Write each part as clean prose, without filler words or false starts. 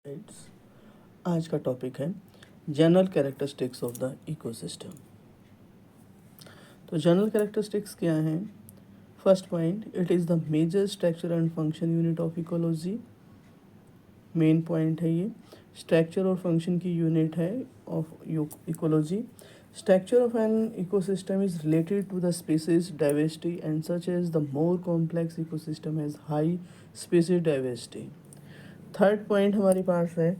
It's आज का topic है general characteristics of the ecosystem. तो जनरल कैरेक्टरिस्टिक्स क्या हैं? First point, it is the major structure and function unit of ecology. Main point है ये, स्ट्रक्चर और फंक्शन की यूनिट है of ecology. Structure of an ecosystem is related to the species diversity and such as the more complex ecosystem has high species diversity. Third point हमारे पास है,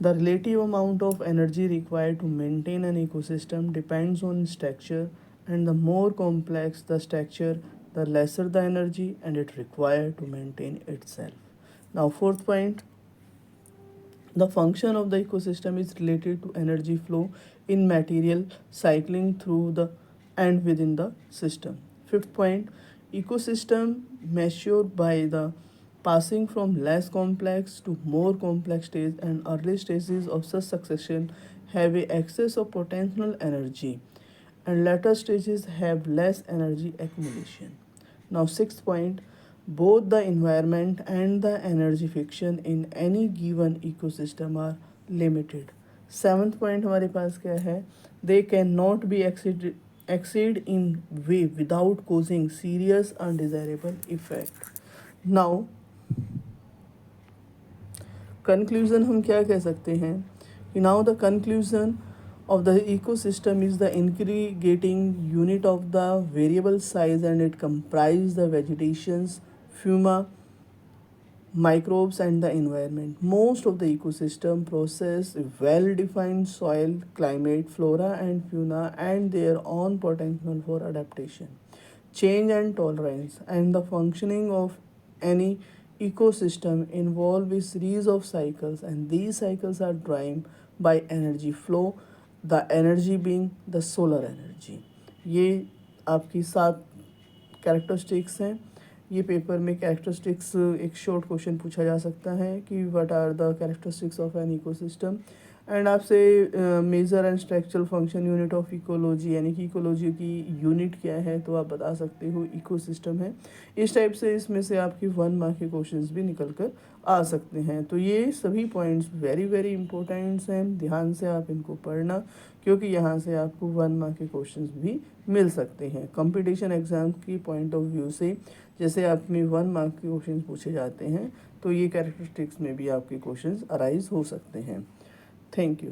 the relative amount of energy required to maintain an ecosystem depends on structure, and the more complex the structure, the lesser the energy and it required to maintain itself. Now, fourth point, the function of the ecosystem is related to energy flow in material cycling through the and within the system. Fifth point, ecosystem measured by the passing from less complex to more complex stage and early stages of such succession have a excess of potential energy and later stages have less energy accumulation. Now, sixth point, both the environment and the energy fiction in any given ecosystem are limited. Seventh point हमारे पास क्या है? They cannot be exceed in way without causing serious undesirable effect. Now, conclusion हम क्या कह सकते हैं कि now the conclusion of the ecosystem is the aggregating unit of the variable size and it comprises the vegetations, fauna, microbes and the environment. Most of the ecosystem possess well-defined soil, climate, flora and fauna and their own potential for adaptation, change and tolerance, and the functioning of any ecosystem involve a series of cycles and these cycles are driven by energy flow, the energy being the solar energy. ये आपकी 7 characteristics हैं। ये paper में characteristics एक short question पूछा जा सकता है कि what are the characteristics of an ecosystem and आपसे major and structural function unit of ecology यानी कि इकोलॉजी की यूनिट क्या है तो आप बता सकते हो इकोसिस्टम है। इस टाइप से इसमें से आपकी 1 मार्क के क्वेश्चंस भी निकल कर आ सकते हैं। तो ये सभी पॉइंट्स वेरी वेरी इंपॉर्टेंट्स हैं, ध्यान से आप इनको पढ़ना क्योंकि यहाँ से आपको 1 मार्क के क्वेश्चंस भी मिल सकते हैं। कंपटीशन एग्ज़ाम की पॉइंट ऑफ व्यू से जैसे आप में 1 मार्क के क्वेश्चंस पूछे जाते हैं तो ये कैरेक्टरिस्टिक्स में भी आपके क्वेश्चंस अराइज हो सकते हैं। Thank you.